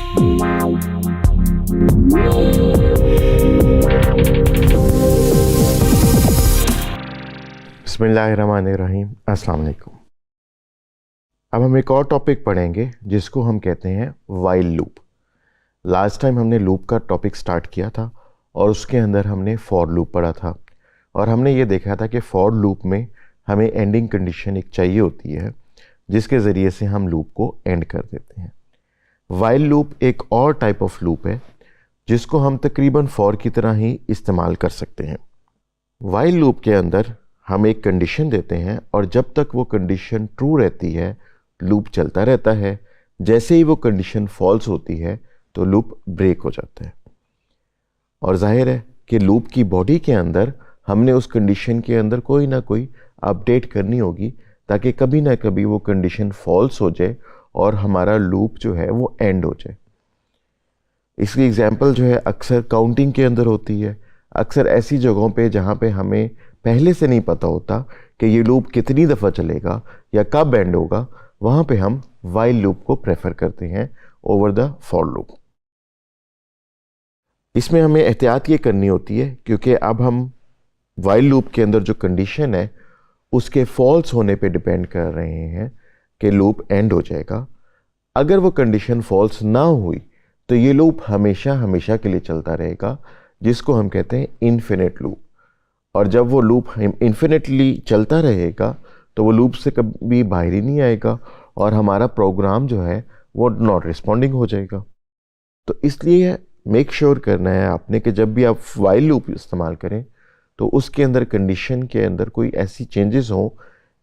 बिस्मिल्लाहिर्रहमानिर्रहीम, अस्सलाम वालेकुम। अब हम एक और टॉपिक पढ़ेंगे जिसको हम कहते हैं वाइल लूप। लास्ट टाइम हमने लूप का टॉपिक स्टार्ट किया था और उसके अंदर हमने फॉर लूप पढ़ा था और हमने ये देखा था कि फॉर लूप में हमें एंडिंग कंडीशन एक चाहिए होती है जिसके ज़रिए से हम लूप को एंड कर देते हैं। वाइल लूप एक और टाइप ऑफ लूप है जिसको हम तकरीबन फॉर की तरह ही इस्तेमाल कर सकते हैं। वाइल लूप के अंदर हम एक कंडीशन देते हैं और जब तक वो कंडीशन ट्रू रहती है लूप चलता रहता है। जैसे ही वो कंडीशन फॉल्स होती है तो लूप ब्रेक हो जाता है। और जाहिर है कि लूप की बॉडी के अंदर हमने उस कंडीशन के अंदर कोई ना कोई अपडेट करनी होगी ताकि कभी ना कभी वो कंडीशन फॉल्स हो जाए और हमारा लूप जो है वो एंड हो जाए। इसकी एग्जांपल जो है अक्सर काउंटिंग के अंदर होती है, अक्सर ऐसी जगहों पे जहाँ पे हमें पहले से नहीं पता होता कि ये लूप कितनी दफ़ा चलेगा या कब एंड होगा, वहाँ पे हम वाइल लूप को प्रेफर करते हैं ओवर द फॉर लूप। इसमें हमें एहतियात ये करनी होती है क्योंकि अब हम वाइल लूप के अंदर जो कंडीशन है उसके फॉल्स होने पे डिपेंड कर रहे हैं कि लूप एंड हो जाएगा। अगर वो कंडीशन फॉल्स ना हुई तो ये लूप हमेशा हमेशा के लिए चलता रहेगा जिसको हम कहते हैं इन्फिनिट लूप। और जब वो लूप इन्फिनिटली चलता रहेगा तो वो लूप से कभी बाहर ही नहीं आएगा और हमारा प्रोग्राम जो है वो नॉट रिस्पॉन्डिंग हो जाएगा। तो इसलिए मेक श्योर करना है आपने कि जब भी आप वाइल लूप इस्तेमाल करें तो उसके अंदर कंडीशन के अंदर कोई ऐसी चेंजेस हों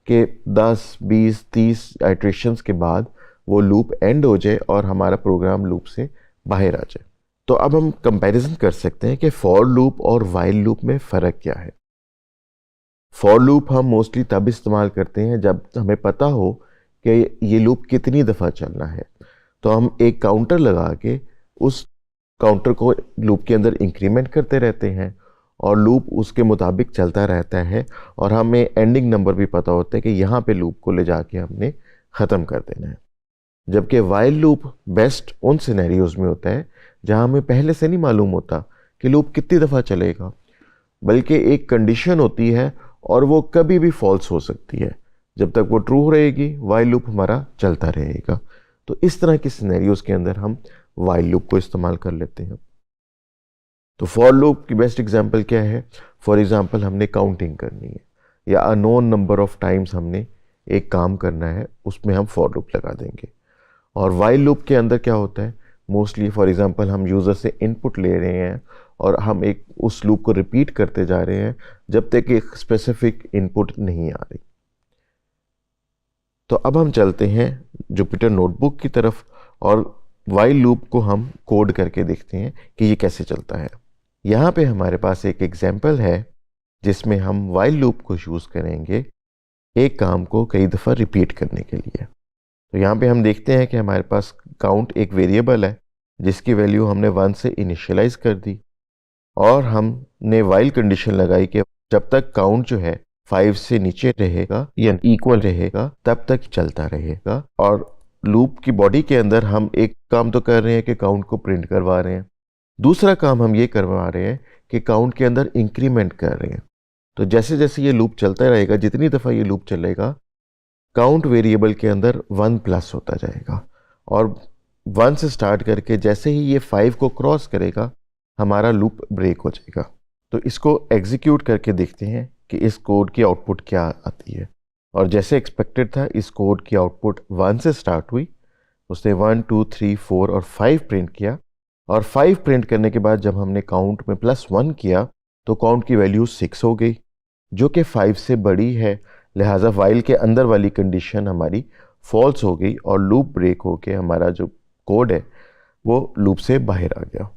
कि 10, 20, 30 आइट्रेशंस के बाद वो लूप एंड हो जाए और हमारा प्रोग्राम लूप से बाहर आ जाए। तो अब हम कंपैरिजन कर सकते हैं कि फॉर लूप और वाइल लूप में फ़र्क क्या है। फॉर लूप हम मोस्टली तब इस्तेमाल करते हैं जब हमें पता हो कि ये लूप कितनी दफ़ा चलना है। तो हम एक काउंटर लगा के उस काउंटर को लूप के अंदर इंक्रीमेंट करते रहते हैं और लूप उसके मुताबिक चलता रहता है और हमें एंडिंग नंबर भी पता होता है कि यहाँ पे लूप को ले जाके हमने ख़त्म कर देना है। जबकि वाइल लूप बेस्ट उन सिनेरियोज़ में होता है जहाँ हमें पहले से नहीं मालूम होता कि लूप कितनी दफ़ा चलेगा, बल्कि एक कंडीशन होती है और वो कभी भी फॉल्स हो सकती है। जब तक वो ट्रू रहेगी वाइल लूप हमारा चलता रहेगा। तो इस तरह की सिनेरियोज़ के अंदर हम वाइल लूप को इस्तेमाल कर लेते हैं। तो फॉर लूप की बेस्ट एग्जांपल क्या है? फॉर एग्जांपल हमने काउंटिंग करनी है या अननोन नंबर ऑफ टाइम्स हमने एक काम करना है, उसमें हम फॉर लूप लगा देंगे। और वाइल लूप के अंदर क्या होता है, मोस्टली फॉर एग्जांपल हम यूज़र से इनपुट ले रहे हैं और हम एक उस लूप को रिपीट करते जा रहे हैं जब तक एक स्पेसिफिक इनपुट नहीं आ रही। तो अब हम चलते हैं जुपिटर नोटबुक की तरफ और वाइल लूप को हम कोड करके देखते हैं कि ये कैसे चलता है। यहाँ पे हमारे पास एक एग्जांपल है जिसमें हम वाइल लूप को यूज़ करेंगे एक काम को कई दफ़ा रिपीट करने के लिए। तो यहाँ पे हम देखते हैं कि हमारे पास काउंट एक वेरिएबल है जिसकी वैल्यू हमने 1 से इनिशियलाइज कर दी और हमने वाइल कंडीशन लगाई कि जब तक काउंट जो है 5 से नीचे रहेगा या इक्वल रहेगा तब तक चलता रहेगा। और लूप की बॉडी के अंदर हम एक काम तो कर रहे हैं कि काउंट को प्रिंट करवा रहे हैं, दूसरा काम हम ये करवा रहे हैं कि काउंट के अंदर इंक्रीमेंट कर रहे हैं। तो जैसे जैसे ये लूप चलता रहेगा, जितनी दफ़ा ये लूप चलेगा, काउंट वेरिएबल के अंदर 1 प्लस होता जाएगा और 1 से स्टार्ट करके जैसे ही ये 5 को क्रॉस करेगा हमारा लूप ब्रेक हो जाएगा। तो इसको एग्जीक्यूट करके देखते हैं कि इस कोड की आउटपुट क्या आती है। और जैसे एक्सपेक्टेड था इस कोड की आउटपुट 1 से स्टार्ट हुई, उसने 1, 2, 3, 4 और 5 प्रिंट किया और 5 प्रिंट करने के बाद जब हमने काउंट में +1 किया तो काउंट की वैल्यू 6 हो गई जो कि 5 से बड़ी है, लिहाजा वाइल के अंदर वाली कंडीशन हमारी फॉल्स हो गई और लूप ब्रेक होके हमारा जो कोड है वो लूप से बाहर आ गया।